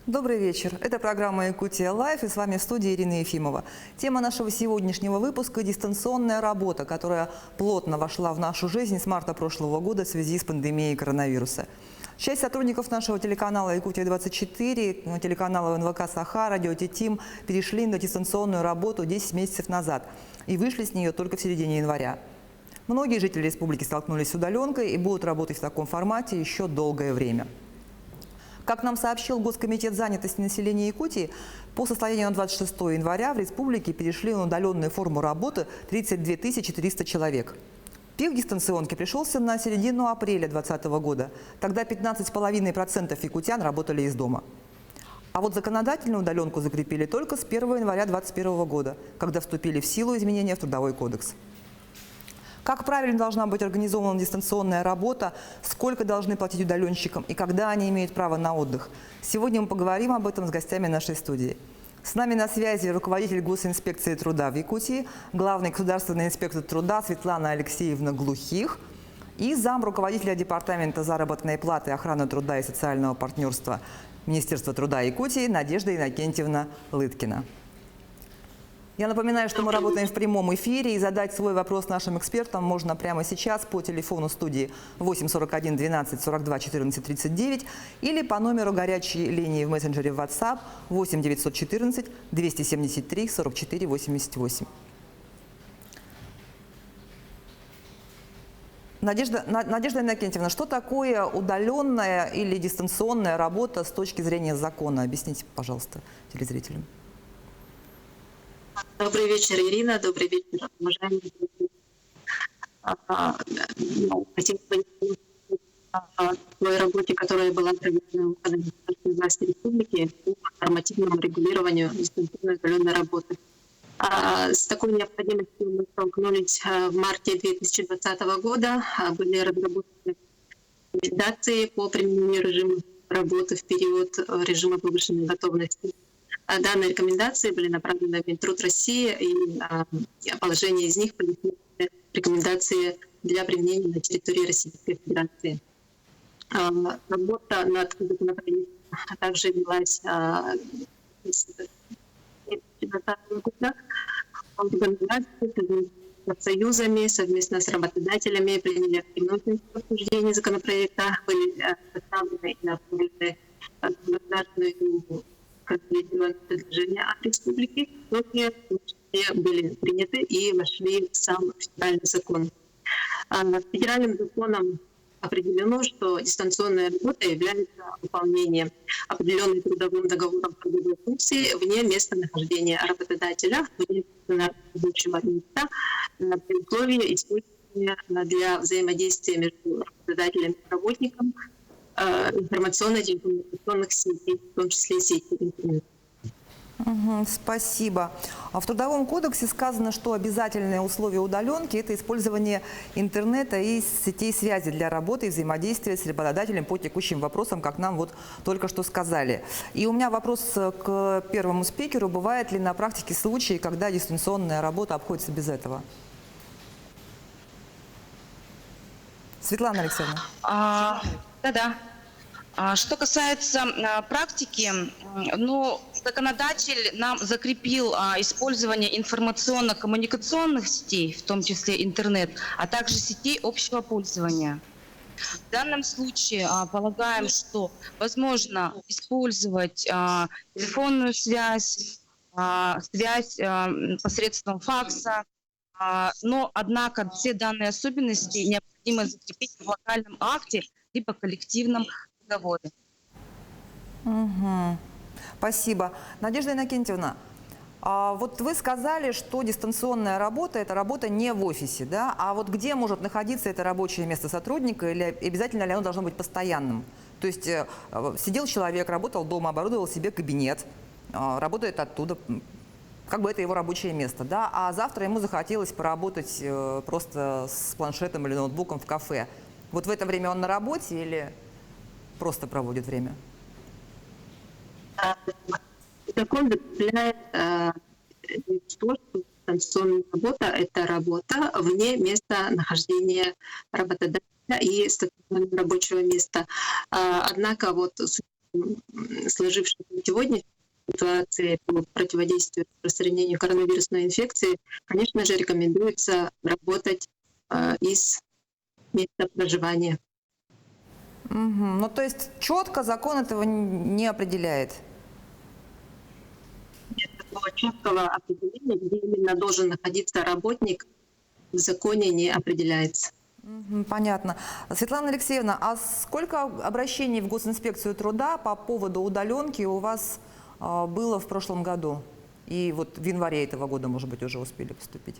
Добрый вечер. Это программа «Якутия Лайф» и с вами в студии Ирина Ефимова. Тема нашего сегодняшнего выпуска – дистанционная работа, которая плотно вошла в нашу жизнь с марта прошлого года в связи с пандемией коронавируса. Часть сотрудников нашего телеканала «Якутия-24», телеканала НВК «Саха», радио «Титим» перешли на дистанционную работу 10 месяцев назад и вышли с нее только в середине января. Многие жители республики столкнулись с удаленкой и будут работать в таком формате еще долгое время. Как нам сообщил Госкомитет занятости населения Якутии, по состоянию на 26 января в республике перешли на удаленную форму работы 32 300 человек. Пик дистанционки пришелся на середину апреля 2020 года. Тогда 15,5% якутян работали из дома. А вот законодательную удаленку закрепили только с 1 января 2021 года, когда вступили в силу изменения в Трудовой кодекс. Как правильно должна быть организована дистанционная работа, сколько должны платить удаленщикам и когда они имеют право на отдых? Сегодня мы поговорим об этом с гостями нашей студии. С нами на связи руководитель Госинспекции труда в Якутии, главный государственный инспектор труда Светлана Алексеевна Глухих и зам руководителя Департамента заработной платы, охраны труда и социального партнерства Министерства труда Якутии Надежда Иннокентьевна Лыткина. Я напоминаю, что мы работаем в прямом эфире, и задать свой вопрос нашим экспертам можно прямо сейчас по телефону студии 8 41 12 42 14 39 или по номеру горячей линии в мессенджере WhatsApp 8 914 273 44 88. Надежда Иннокентьевна, что такое удаленная или дистанционная работа с точки зрения закона? Объясните, пожалуйста, телезрителям. Добрый вечер, Ирина. Добрый вечер, уважаемые. Хотим поделиться о той работе, которая была проведена в власти республики по нормативному регулированию дистанционной удаленной работы. С такой необходимостью мы столкнулись в марте 2020 года. Были разработаны рекомендации по применению режима работы в период режима повышенной готовности. Данные рекомендации были направлены в Минтруд России, и положения из них были рекомендации для применения на территории Российской Федерации. Работа над законопроектом также велась с 2020 года. Профсоюзами совместно с работодателями приняли активное участие в обсуждении законопроекта, были составлены и направлены государственную предложения от республики, которые были приняты и вошли в сам федеральный закон. Федеральным законом определено, что дистанционная работа является выполнением определенной трудовым договором трудовой функции вне места нахождения работодателя, вне рабочего места, при условии использования для взаимодействия между работодателем и работником информационно-телекоммуникационных сетей, в том числе сети интернет. Спасибо. В Трудовом кодексе сказано, что обязательное условие удаленки – это использование интернета и сетей связи для работы и взаимодействия с работодателем по текущим вопросам, как нам вот только что сказали. И у меня вопрос к первому спикеру. Бывает ли на практике случаи, когда дистанционная работа обходится без этого? Светлана Алексеевна. Да-да. Что касается практики, законодатель нам закрепил использование информационно-коммуникационных сетей, в том числе интернет, а также сетей общего пользования. В данном случае полагаем, что возможно использовать телефонную связь, связь посредством факса, но, однако, все данные особенности необходимо закрепить в локальном акте либо коллективном договоре. Спасибо. Надежда Иннокентьевна, вот вы сказали, что дистанционная работа – это работа не в офисе, да? А вот где может находиться это рабочее место сотрудника, или обязательно ли оно должно быть постоянным? То есть сидел человек, работал дома, оборудовал себе кабинет, работает оттуда, как бы это его рабочее место, да? А завтра ему захотелось поработать просто с планшетом или ноутбуком в кафе. Вот в это время он на работе или просто проводит время? Закон закрепляет, что дистанционная работа – это работа вне места нахождения работодателя и стационарного рабочего места. Однако вот сложившейся сегодня ситуации по противодействию распространению коронавирусной инфекции, конечно же, рекомендуется работать из места проживания. Ну, то есть четко закон этого не определяет? Нет такого четкого определения, где именно должен находиться работник, в законе не определяется. Понятно. Светлана Алексеевна, а сколько обращений в Госинспекцию труда по поводу удаленки у вас было в прошлом году? И вот в январе этого года, может быть, уже успели поступить?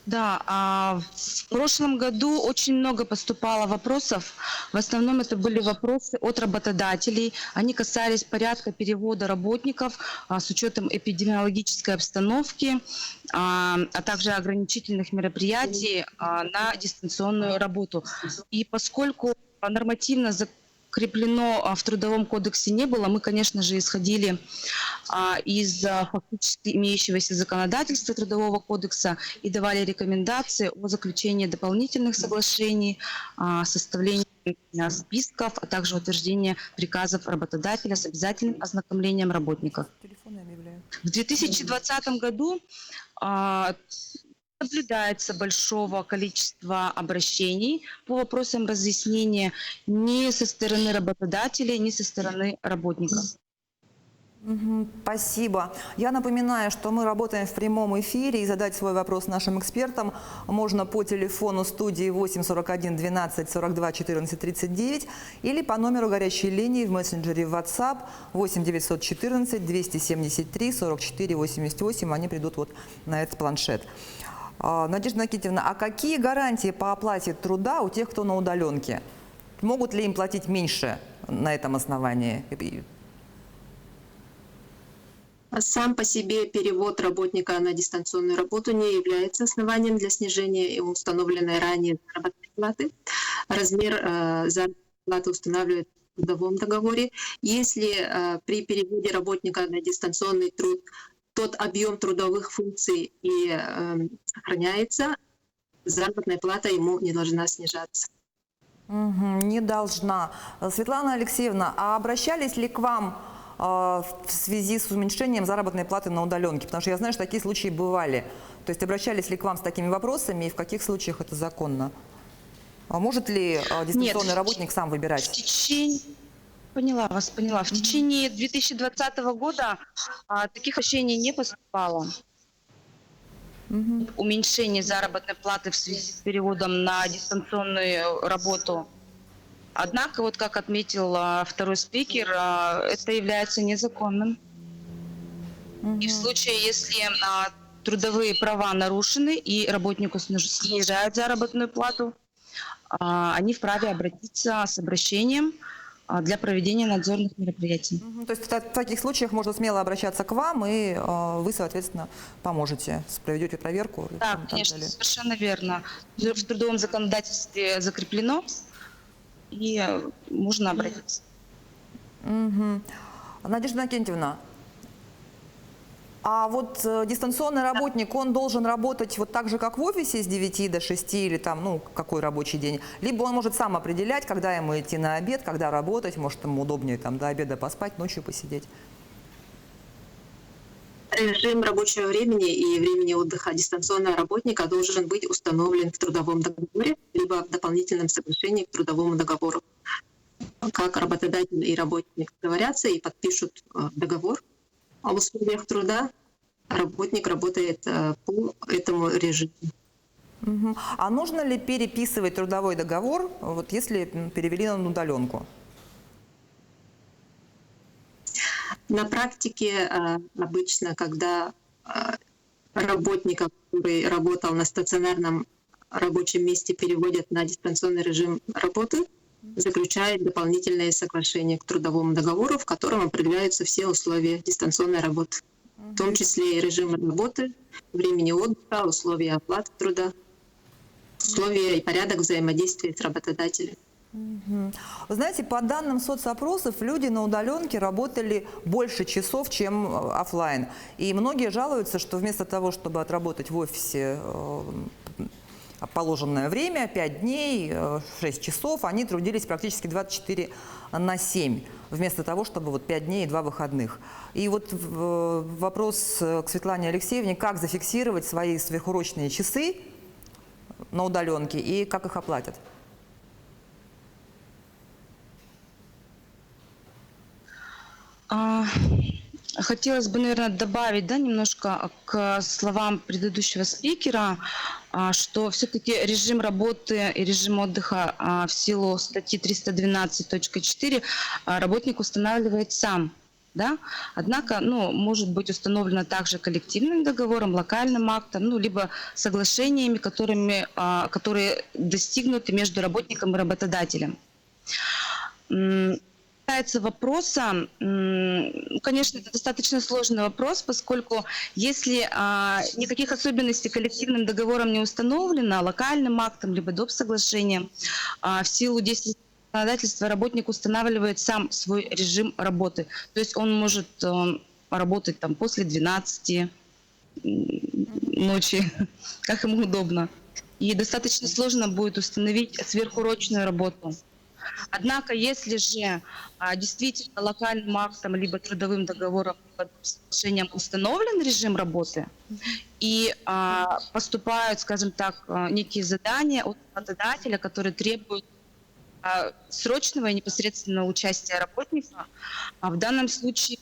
Да, в прошлом году очень много поступало вопросов. В основном это были вопросы от работодателей. Они касались порядка перевода работников с учетом эпидемиологической обстановки, а также ограничительных мероприятий на дистанционную работу. И поскольку нормативно закреплено в Трудовом кодексе не было, мы, конечно же, исходили из фактически имеющегося законодательства Трудового кодекса и давали рекомендации о заключении дополнительных соглашений, составлении списков, а также утверждение приказов работодателя с обязательным ознакомлением работников. В 2020 году наблюдается большого количества обращений по вопросам разъяснения ни со стороны работодателей, ни со стороны работников. Спасибо. Я напоминаю, что мы работаем в прямом эфире, и задать свой вопрос нашим экспертам можно по телефону студии 8 41 12 42 14 39 или по номеру горячей линии в мессенджере WhatsApp 8 914 273 44 88. Они придут вот на этот планшет. Надежда Никитина, а какие гарантии по оплате труда у тех, кто на удаленке? Могут ли им платить меньше на этом основании? Сам по себе перевод работника на дистанционную работу не является основанием для снижения установленной ранее заработной платы. Размер заработной платы устанавливается в трудовом договоре. Если при переводе работника на дистанционный труд тот объем трудовых функций и сохраняется, заработная плата ему не должна снижаться. Не должна. Светлана Алексеевна, а обращались ли к вам в связи с уменьшением заработной платы на удаленке? Потому что я знаю, что такие случаи бывали. То есть обращались ли к вам с такими вопросами и в каких случаях это законно? А может ли дистанционный работник сам выбирать? Поняла вас, поняла. В течение 2020 года таких обращений не поступало. Уменьшение заработной платы в связи с переводом на дистанционную работу. Однако, вот как отметил второй спикер, это является незаконным. И в случае, если трудовые права нарушены и работнику снижают заработную плату, они вправе обратиться с обращением для проведения надзорных мероприятий. То есть в таких случаях можно смело обращаться к вам, и вы, соответственно, поможете, проведете проверку. Да, конечно, совершенно верно. В трудовом законодательстве закреплено, и можно обратиться. Надежда Иннокентьевна, а вот дистанционный работник, он должен работать вот так же, как в офисе с 9 до 6 или там, ну, какой рабочий день? Либо он может сам определять, когда ему идти на обед, когда работать, может, ему удобнее там до обеда поспать, ночью посидеть? Режим рабочего времени и времени отдыха дистанционного работника должен быть установлен в трудовом договоре, либо в дополнительном соглашении к трудовому договору. Как работодатель и работник договорятся и подпишут договор о условиях труда, работник работает по этому режиму. А нужно ли переписывать трудовой договор, вот если перевели на удаленку? На практике обычно, когда работника, который работал на стационарном рабочем месте, переводят на дистанционный режим работы, заключает дополнительные соглашения к трудовому договору, в котором определяются все условия дистанционной работы, в том числе и режим работы, времени отдыха, условия оплаты труда, условия и порядок взаимодействия с работодателем. Вы знаете, по данным соцопросов, люди на удаленке работали больше часов, чем офлайн. И многие жалуются, что вместо того, чтобы отработать в офисе положенное время, 5 дней, 6 часов, они трудились практически 24/7, вместо того, чтобы вот 5 дней и 2 выходных. И вот вопрос к Светлане Алексеевне, как зафиксировать свои сверхурочные часы на удаленке и как их оплатят? Хотелось бы, наверное, добавить, да, немножко к словам предыдущего спикера, что все-таки режим работы и режим отдыха в силу статьи 312.4 работник устанавливает сам. Да? Однако, может быть установлено также коллективным договором, локальным актом, либо соглашениями, которые достигнуты между работником и работодателем. Касается вопроса, конечно, это достаточно сложный вопрос, поскольку если никаких особенностей коллективным договором не установлено, локальным актом либо доп. Соглашением, в силу действия законодательства работник устанавливает сам свой режим работы. То есть он может работать там после 12 ночи, как ему удобно. И достаточно сложно будет установить сверхурочную работу. Однако, если же действительно локальным актом, либо трудовым договором, либо соглашением установлен режим работы, и поступают, скажем так, некие задания от работодателя, которые требуют срочного и непосредственного участия работника, в данном случае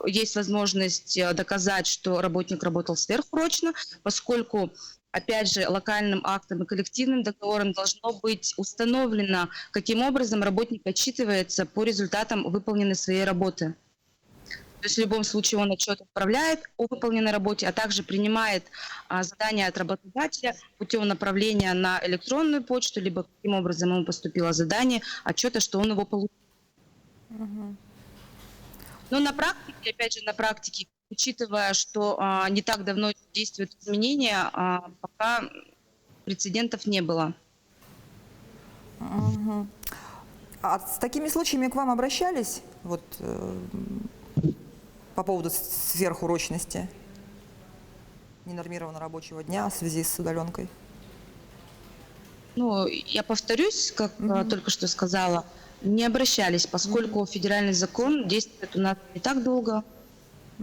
есть возможность доказать, что работник работал сверхурочно, поскольку, опять же, локальным актом и коллективным договором должно быть установлено, каким образом работник отчитывается по результатам выполненной своей работы. То есть в любом случае он отчет отправляет о выполненной работе, а также принимает задание от работодателя путем направления на электронную почту, либо каким образом ему поступило задание, отчета, что он его получил. Но на практике, опять же, учитывая, что не так давно действуют изменения, пока прецедентов не было. А с такими случаями к вам обращались вот, по поводу сверхурочности, ненормированного рабочего дня в связи с удаленкой? Я повторюсь, как только что сказала, не обращались, поскольку федеральный закон действует у нас не так долго,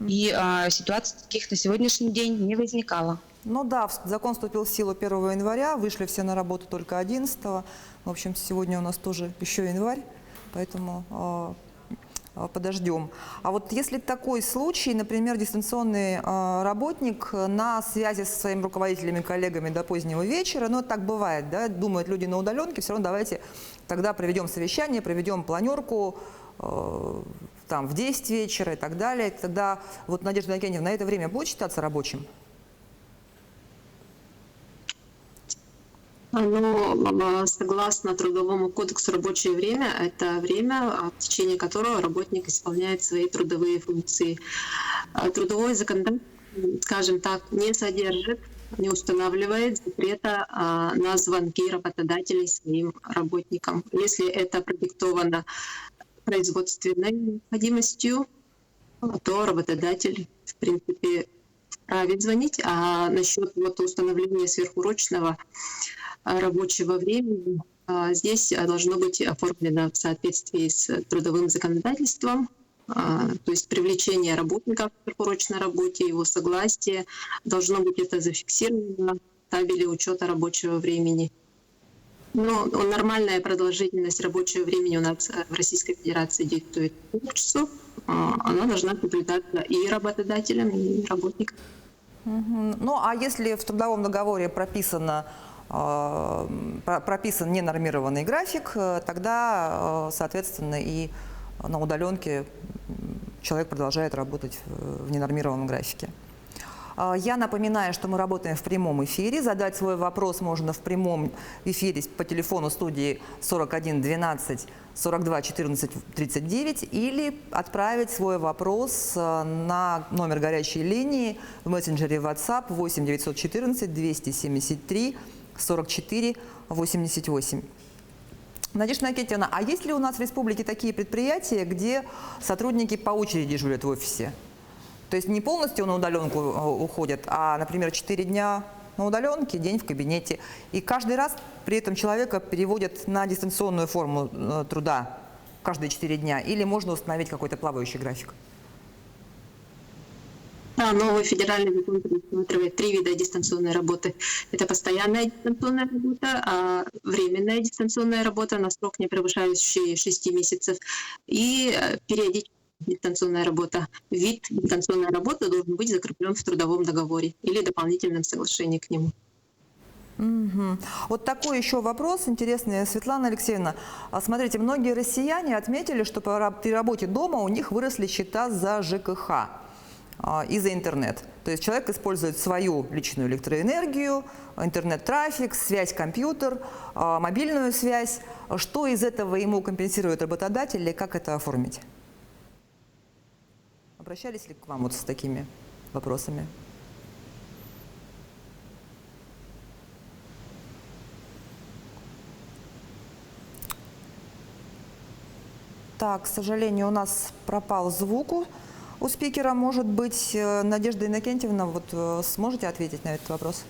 и ситуаций таких на сегодняшний день не возникало. Да, закон вступил в силу 1 января, вышли все на работу только 11-го. В общем, сегодня у нас тоже еще январь, поэтому подождем. А вот если такой случай, например, дистанционный работник на связи со своими руководителями, коллегами до позднего вечера, так бывает, да, думают люди на удаленке, все равно давайте тогда проведем совещание, проведем планерку, там, в 10 вечера и так далее. Тогда вот Надежда Евгеньевна, на это время будет считаться рабочим? Согласно Трудовому кодексу, рабочее время – это время, в течение которого работник исполняет свои трудовые функции. Трудовое законодательство, скажем так, не содержит, не устанавливает запрета на звонки работодателей своим работникам. Если это продиктовано производственной необходимостью, то работодатель, в принципе, вправе звонить. А насчет установления сверхурочного рабочего времени, здесь должно быть оформлено в соответствии с трудовым законодательством, то есть привлечение работника к сверхурочной работе, его согласие, должно быть это зафиксировано в табеле учета рабочего времени. Но нормальная продолжительность рабочего времени у нас в Российской Федерации диктует 40 часов. Она должна соблюдаться и работодателем, и работником. А если в трудовом договоре прописан ненормированный график, тогда, соответственно, и на удаленке человек продолжает работать в ненормированном графике. Я напоминаю, что мы работаем в прямом эфире. Задать свой вопрос можно в прямом эфире по телефону студии 41 12 42 14 39 или отправить свой вопрос на номер горячей линии в мессенджере WhatsApp 8 914 273 44 88. Надежда Никитина, а есть ли у нас в республике такие предприятия, где сотрудники по очереди дежурят в офисе? То есть не полностью на удаленку уходят, а, например, 4 дня на удаленке, день в кабинете. И каждый раз при этом человека переводят на дистанционную форму труда каждые 4 дня. Или можно установить какой-то плавающий график? Да, новый федеральный закон предусматривает 3 вида дистанционной работы. Это постоянная дистанционная работа, временная дистанционная работа на срок, не превышающий 6 месяцев, и периодическая дистанционная работа. Вид дистанционной работы должен быть закреплен в трудовом договоре или дополнительном соглашении к нему. Мгм. Вот такой еще вопрос интересный, Светлана Алексеевна. Смотрите, многие россияне отметили, что при работе дома у них выросли счета за ЖКХ и за интернет. То есть человек использует свою личную электроэнергию, интернет-трафик, связь, компьютер, мобильную связь. Что из этого ему компенсирует работодатель или как это оформить? Обращались ли к вам вот с такими вопросами? Так, к сожалению, у нас пропал звук у спикера. Может быть, Надежда Иннокентьевна, вот сможете ответить на этот вопрос?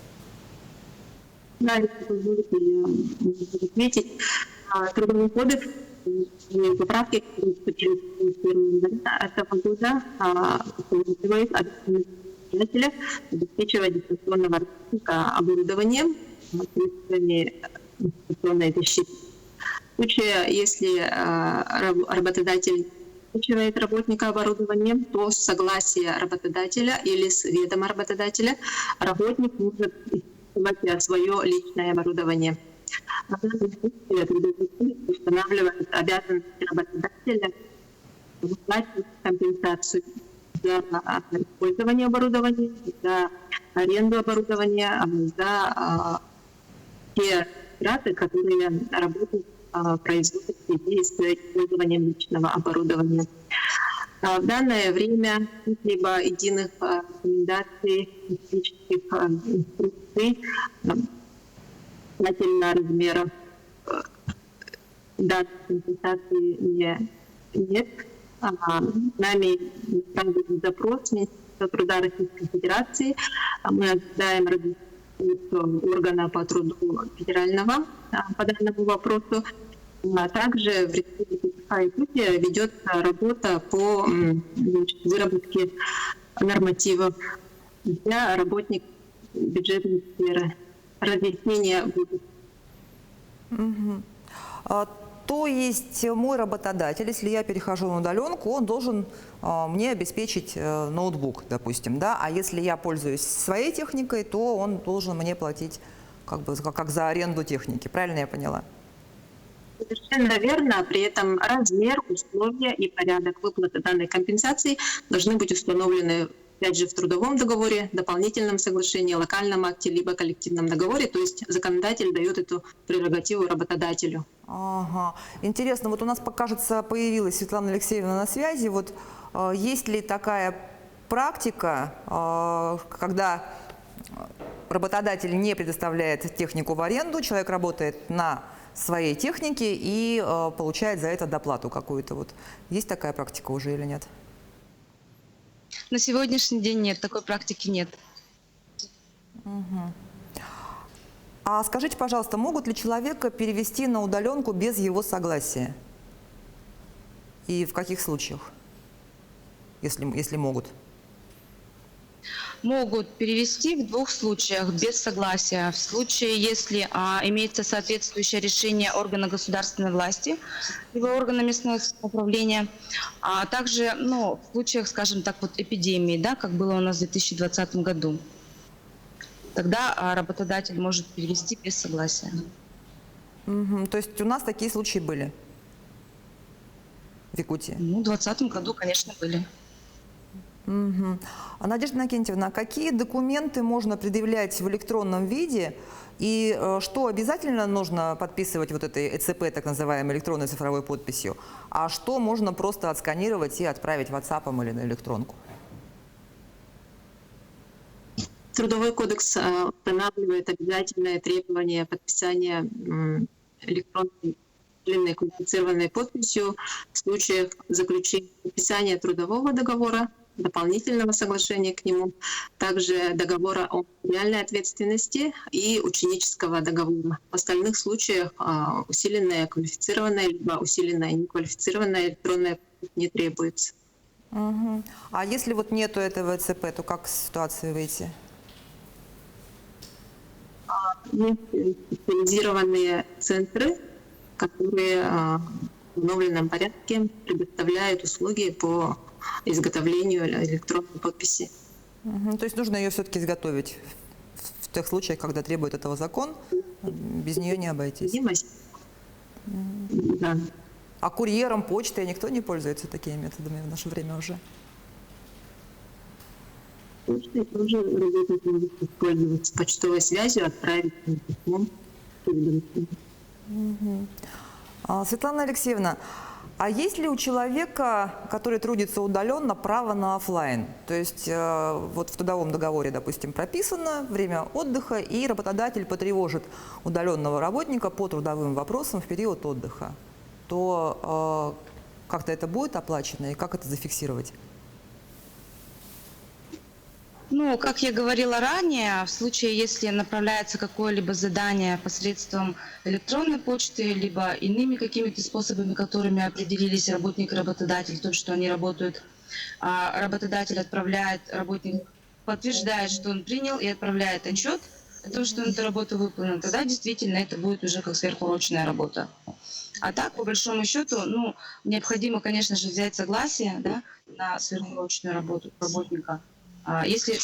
Да, если позволите, я могу отметить. Трудовой кодекс, поправки, которые вступили в 1 января этого года, устанавливает работодателя обеспечивать дистанционного работника оборудованием, средствами дистанционной защиты. В случае, если работодатель обеспечивает работника оборудованием, то с согласия работодателя или с ведома работодателя работник может использовать свое личное оборудование. В данном случае трудовой кодекс устанавливает обязанность работодателя выплачивать компенсацию за использование оборудования, за аренду оборудования, за те траты, которые работник производит в связи с использованием личного оборудования. В данное время либо единых рекомендаций, технических инструкций касательно размера данной компенсации нет. Нами направлен запрос Министерства труда Российской Федерации. Мы ожидаем органа по труду федерального по данному вопросу. А также в Республике Саха-Якутия ведется работа по выработке нормативов для работников бюджетной сферы. Разъяснения будут. То есть мой работодатель, если я перехожу на удаленку, он должен мне обеспечить ноутбук, допустим, да? А если я пользуюсь своей техникой, то он должен мне платить как за аренду техники. Правильно я поняла? Совершенно верно. При этом размер, условия и порядок выплаты данной компенсации должны быть установлены, опять же, в трудовом договоре, дополнительном соглашении, локальном акте, либо коллективном договоре. То есть законодатель дает эту прерогативу работодателю. Ага. Интересно, вот у нас, кажется, появилась Светлана Алексеевна на связи. Вот есть ли такая практика, когда работодатель не предоставляет технику в аренду, человек работает на своей технике и получает за это доплату какую-то? Вот есть такая практика уже или нет? На сегодняшний день нет, такой практики нет. Угу. А скажите, пожалуйста, могут ли человека перевести на удаленку без его согласия? И в каких случаях, если могут? Могут перевести в 2 случаях без согласия. В случае, если имеется соответствующее решение органа государственной власти, либо органа местного самоуправления, а также в случаях, скажем так, вот эпидемии, да, как было у нас в 2020 году. Тогда работодатель может перевести без согласия. Угу. То есть у нас такие случаи были в Якутии? В 2020 году, конечно, были. Угу. А Надежда Иннокентьевна, какие документы можно предъявлять в электронном виде и что обязательно нужно подписывать вот этой ЭЦП, так называемой электронной цифровой подписью, а что можно просто отсканировать и отправить WhatsApp или на электронку? Трудовой кодекс устанавливает обязательное требование подписания электронной квалифицированной подписью в случаях заключения подписания трудового договора дополнительного соглашения к нему, также договора о материальной ответственности и ученического договора. В остальных случаях усиленная квалифицированная либо усиленная неквалифицированная электронная подпись не требуется. Мгм. А если вот нету этого ЦП, то как с ситуации выйти? Есть специализированные центры, которые в установленном порядке предоставляют услуги по изготовлению электронной подписи. Мгм. То есть нужно ее все-таки изготовить в тех случаях, когда требует этого закон, без нее не обойтись. Необходимость. Да. А курьером, почтой никто не пользуется такими методами в наше время уже? Почтой тоже работник может использоваться почтовой связью, отправить письмо. Светлана Алексеевна, а есть ли у человека, который трудится удаленно, право на оффлайн? То есть вот в трудовом договоре, допустим, прописано время отдыха, и работодатель потревожит удаленного работника по трудовым вопросам в период отдыха. То как-то это будет оплачено и как это зафиксировать? Ну, как я говорила ранее, в случае, если направляется какое-либо задание посредством электронной почты, либо иными какими-то способами, которыми определились работник и работодатель, то, что они работают, работодатель отправляет, работник подтверждает, что он принял и отправляет отчет о том, что он эту работу выполнил, тогда действительно это будет уже как сверхурочная работа. А так, по большому счету, ну, необходимо, конечно же, взять согласие, да, на сверхурочную работу работника. Если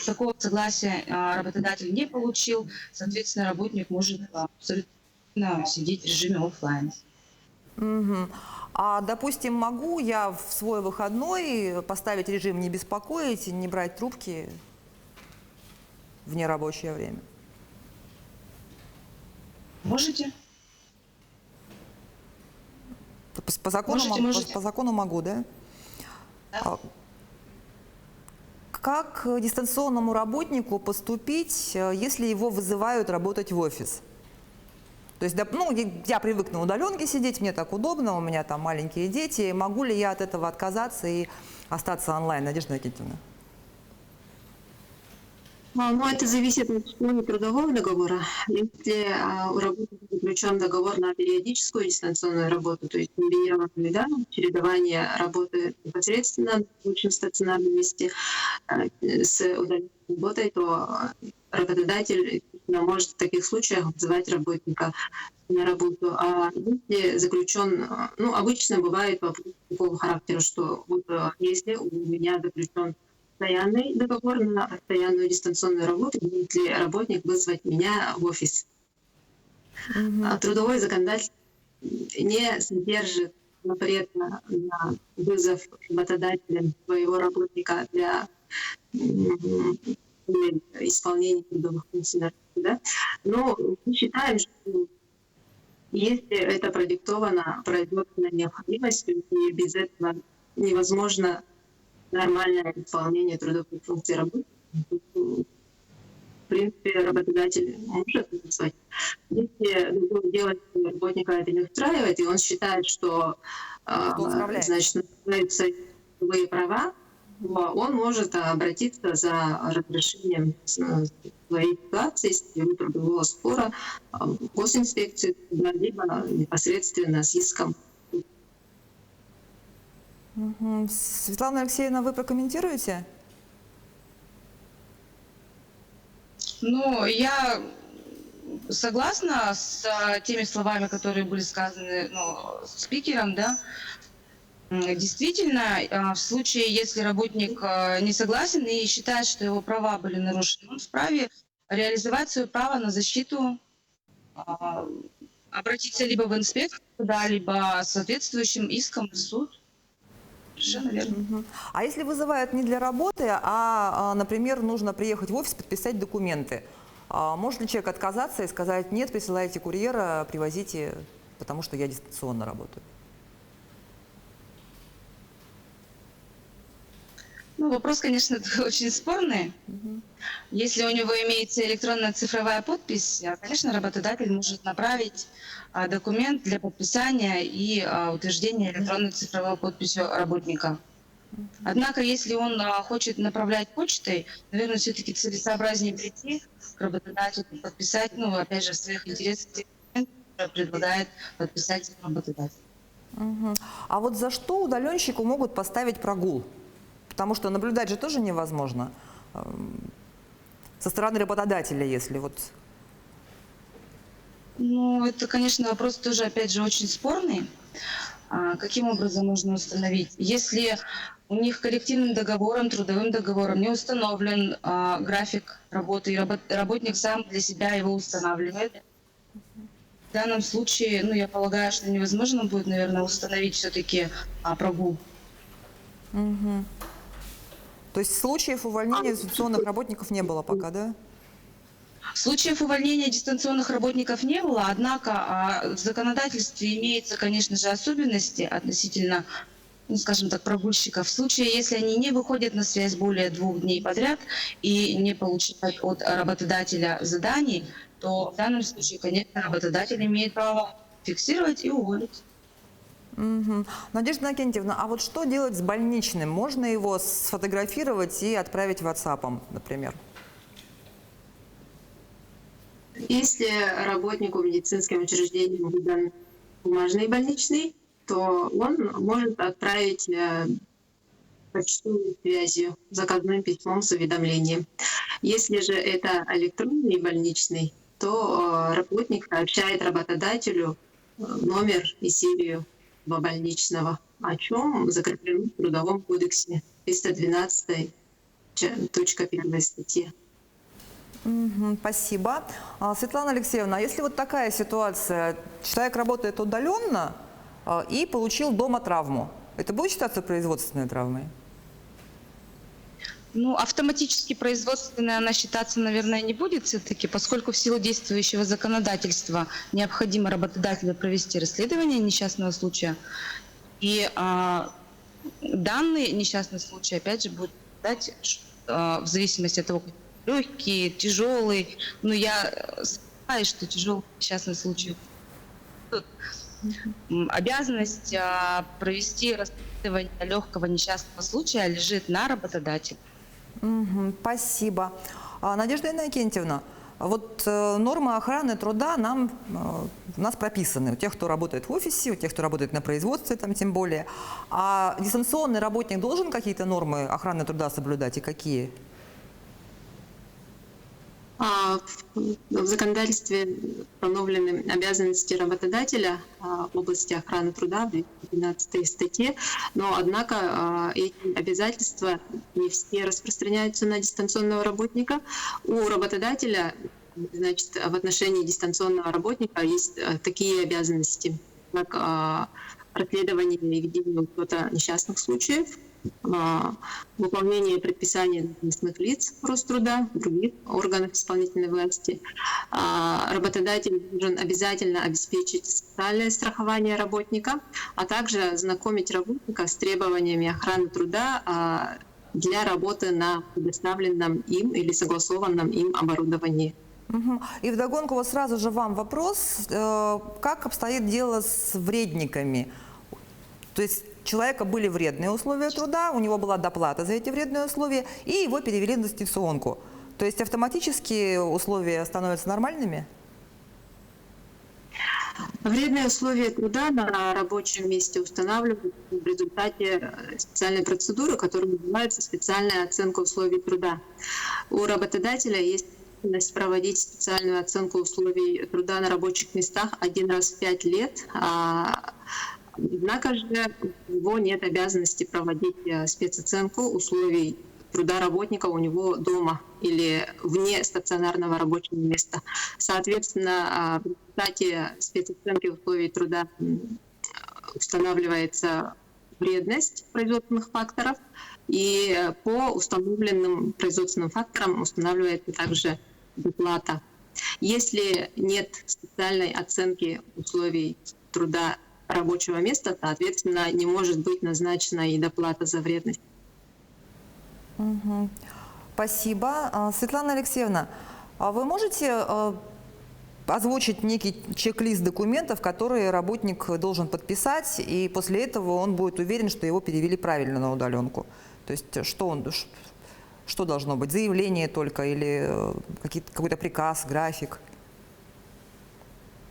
такого согласия работодатель не получил, соответственно, работник может абсолютно сидеть в режиме оффлайн. Мгм. А, допустим, могу я в свой выходной поставить режим «не беспокоить», не брать трубки в нерабочее время? Можете? По закону, Можете. по закону могу, да? Да. А как дистанционному работнику поступить, если его вызывают работать в офис? То есть, ну, я привык на удаленке сидеть, мне так удобно, у меня там маленькие дети. Могу ли я от этого отказаться и остаться онлайн, Надежда Никитина? Ну, это зависит от условий трудового договора. Если у работника заключен договор на периодическую дистанционную работу, то есть комбинированную, да, чередование работы непосредственно в очень стационарном месте с удаленной работой, то работодатель может в таких случаях вызывать работника на работу. А если заключен, ну, обычно бывает вопрос такого характера, что вот если у меня заключен постоянный договор на постоянную дистанционную работу, будет ли работник вызвать меня в офис. Трудовой законодательство не содержит запрета на вызов работодателя своего работника для исполнения трудовых функций на работе. Да? Но мы считаем, что если это продиктовано производственной необходимостью, и без этого невозможно нормальное исполнение трудовых функций работы, в принципе, работодатель может вызвать. Если делать работника это не устраивает, и он считает, что значит, нарушаются свои права, он может обратиться за разрешением своей ситуации, своего трудового спора в госинспекцию, либо непосредственно с иском. Светлана Алексеевна, вы прокомментируете? Ну, я согласна с теми словами, которые были сказаны спикером, да. Действительно, в случае, если работник не согласен и считает, что его права были нарушены, он вправе реализовать свое право на защиту, обратиться либо в инспекцию, да, либо соответствующим иском в суд. Совершенно верно. А если вызывают не для работы, например, нужно приехать в офис, подписать документы, может ли человек отказаться и сказать: нет, присылайте курьера, привозите, потому что я дистанционно работаю? Ну, вопрос, конечно, очень спорный. Если у него имеется электронная цифровая подпись, конечно, работодатель может направить документ для подписания и утверждения электронной цифровой подписью работника. Однако, если он хочет направлять почтой, наверное, все-таки целесообразнее прийти к работодателю, подписать, ну, опять же, в своих интересах те документы, которые предлагает подписать работодатель. Мгм. А вот за что удаленщику могут поставить прогул? Потому что наблюдать же тоже невозможно со стороны работодателя, если вот... Ну, это, конечно, вопрос тоже, опять же, очень спорный. Каким образом можно установить? Если у них коллективным договором, трудовым договором не установлен график работы, и работник сам для себя его устанавливает, в данном случае, ну, я полагаю, что невозможно будет, наверное, установить все-таки прогул. Мгм. То есть случаев увольнения дистанционных работников не было пока, да? Случаев увольнения дистанционных работников не было, однако в законодательстве имеются, конечно же, особенности относительно, ну, скажем так, прогульщиков. В случае, если они не выходят на связь более 2 дней подряд и не получают от работодателя заданий, то в данном случае, конечно, работодатель имеет право фиксировать и уволить. Мгм. Надежда Иннокентьевна, а вот что делать с больничным? Можно его сфотографировать и отправить WhatsApp, например? Если работнику в медицинском учреждении выдан бумажный больничный, то он может отправить почтовой связью, заказным письмом с уведомлением. Если же это электронный больничный, то работник сообщает работодателю номер и серию больничного, о чем закреплено в Трудовом кодексе 312.1 статьи. Мгм. Спасибо. Светлана Алексеевна, а если вот такая ситуация, человек работает удаленно и получил дома травму, это будет считаться производственной травмой? Ну, автоматически производственная она считаться, наверное, не будет все-таки, поскольку в силу действующего законодательства необходимо работодателю провести расследование несчастного случая. И данный несчастный случай, опять же, будет дать в зависимости от того, легкий, тяжелый. Но я сомневаюсь, что тяжелый несчастный случай. Обязанность провести расследование легкого несчастного случая лежит на работодателе. Мгм. Спасибо. Надежда Иннокентьевна, вот нормы охраны труда у нас прописаны. У тех, кто работает в офисе, у тех, кто работает на производстве, там тем более. А дистанционный работник должен какие-то нормы охраны труда соблюдать и какие? В законодательстве установлены обязанности работодателя в области охраны труда в 12 статье, но однако эти обязательства не все распространяются на дистанционного работника. У работодателя, значит, в отношении дистанционного работника есть такие обязанности, как расследование и ведение учета несчастных случаев, выполнение предписаний должностных лиц Роструда, других органов исполнительной власти. Работодатель должен обязательно обеспечить социальное страхование работника, а также знакомить работника с требованиями охраны труда для работы на предоставленном им или согласованном им оборудовании. Мгм. И вдогонку вот сразу же вам вопрос, как обстоит дело с вредниками? То есть у человека были вредные условия труда, у него была доплата за эти вредные условия, и его перевели на дистанционку. То есть автоматически условия становятся нормальными? Вредные условия труда на рабочем месте устанавливаются в результате специальной процедуры, которая называется специальная оценка условий труда. У работодателя есть возможность проводить специальную оценку условий труда на рабочих местах 1 раз в 5 лет. Однако же у него нет обязанности проводить спецоценку условий труда работника у него дома или вне стационарного рабочего места. Соответственно, в результате спецоценки условий труда устанавливается вредность производственных факторов, и по установленным производственным факторам устанавливается также доплата. Если нет специальной оценки условий труда рабочего места, соответственно, не может быть назначена и доплата за вредность. Спасибо. Светлана Алексеевна, а вы можете озвучить некий чек-лист документов, которые работник должен подписать, и после этого он будет уверен, что его перевели правильно на удаленку. То есть что должно быть? Заявление только или какой-то приказ, график?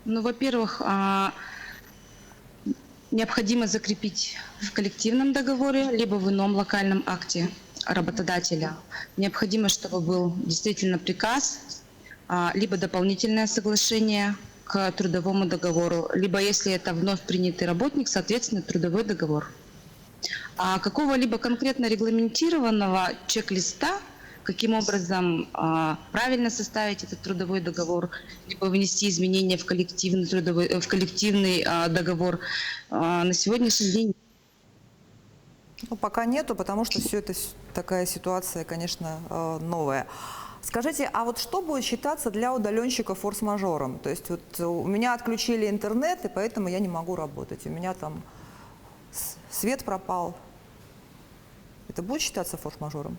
Ну, во-первых, необходимо закрепить в коллективном договоре, либо в ином локальном акте работодателя. Необходимо, чтобы был действительно приказ, либо дополнительное соглашение к трудовому договору, либо, если это вновь принятый работник, соответственно, трудовой договор. А какого-либо конкретно регламентированного чек-листа, каким образом правильно составить этот трудовой договор, либо внести изменения в коллективный договор, на сегодняшний день. Ну, пока нету, потому что все это такая ситуация, конечно, новая. Скажите, а вот что будет считаться для удаленщика форс-мажором? То есть вот у меня отключили интернет, и поэтому я не могу работать. У меня там свет пропал. Это будет считаться форс-мажором?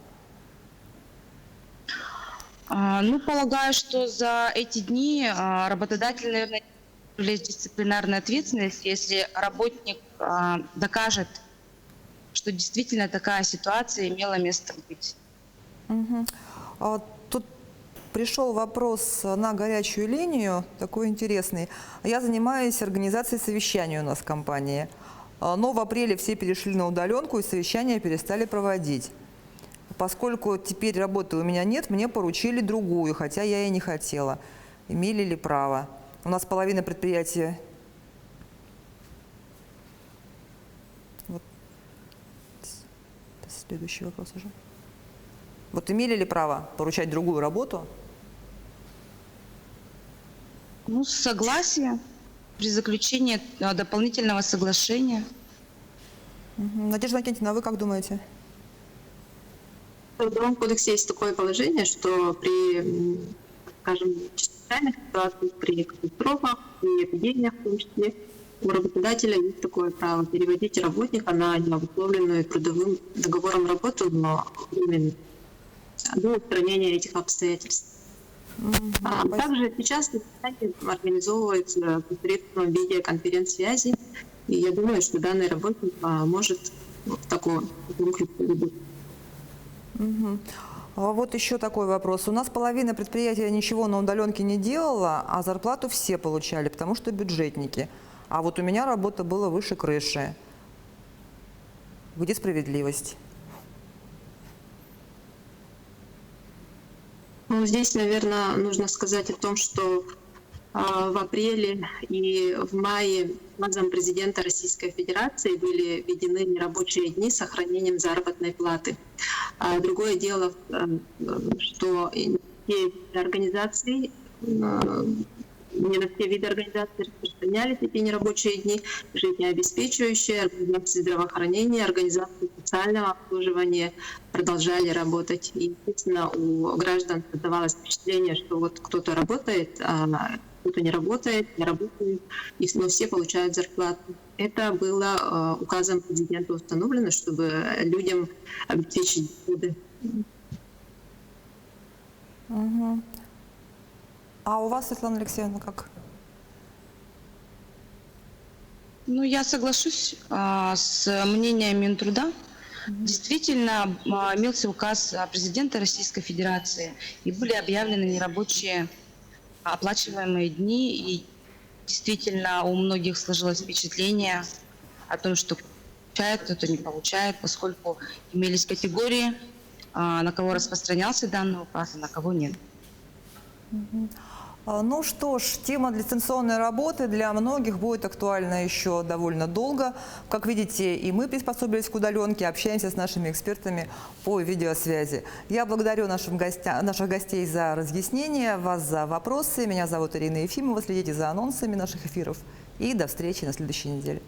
Ну, полагаю, что за эти дни работодатель, наверное, влезет в дисциплинарную ответственность, если работник докажет, что действительно такая ситуация имела место быть. Угу. Тут пришел вопрос на горячую линию, такой интересный. Я занимаюсь организацией совещаний у нас в компании. Но в апреле все перешли на удаленку и совещания перестали проводить. Поскольку теперь работы у меня нет, мне поручили другую, хотя я и не хотела. Имели ли право? У нас половина предприятия... Вот. Следующий вопрос уже. Вот имели ли право поручать другую работу? Ну, согласие при заключении дополнительного соглашения. Надежда Леонидовна, а вы как думаете? В Трудовом кодексе есть такое положение, что при, скажем, чрезвычайных ситуациях, при катастрофах, при эпидемиях в том числе, у работодателя есть такое право переводить работника на необусловленную трудовым договором работу, но временно, до устранения этих обстоятельств. Также сейчас организовывается посредством видеоконференц-связи, и я думаю, что данный работник может в таком ключе быть. Вот еще такой вопрос. У нас половина предприятия ничего на удаленке не делала, а зарплату все получали, потому что бюджетники. А вот у меня работа была выше крыши. Где справедливость? Ну, здесь, наверное, нужно сказать о том, что в апреле и в мае указом президента Российской Федерации были введены нерабочие дни с сохранением заработной платы. Другое дело, что все организации, не на все виды организаций распространялись эти нерабочие дни, жизнеобеспечивающие, организации здравоохранения, организации социального обслуживания продолжали работать. И, естественно, у граждан создавалось впечатление, что вот кто-то работает, а кто-то не работает, но все получают зарплату. Это было указом президента установлено, чтобы людям обеспечить доходы. А у вас, Светлана Алексеевна, как? Ну, я соглашусь с мнением Минтруда. Действительно, имелся указ президента Российской Федерации, и были объявлены нерабочие оплачиваемые дни, и действительно у многих сложилось впечатление о том, что получает, кто-то не получает, поскольку имелись категории, на кого распространялся данный указ, а на кого нет. Ну что ж, тема дистанционной работы для многих будет актуальна еще довольно долго. Как видите, и мы приспособились к удаленке, общаемся с нашими экспертами по видеосвязи. Я благодарю наших гостей за разъяснения, вас за вопросы. Меня зовут Ирина Ефимова. Следите за анонсами наших эфиров. И до встречи на следующей неделе.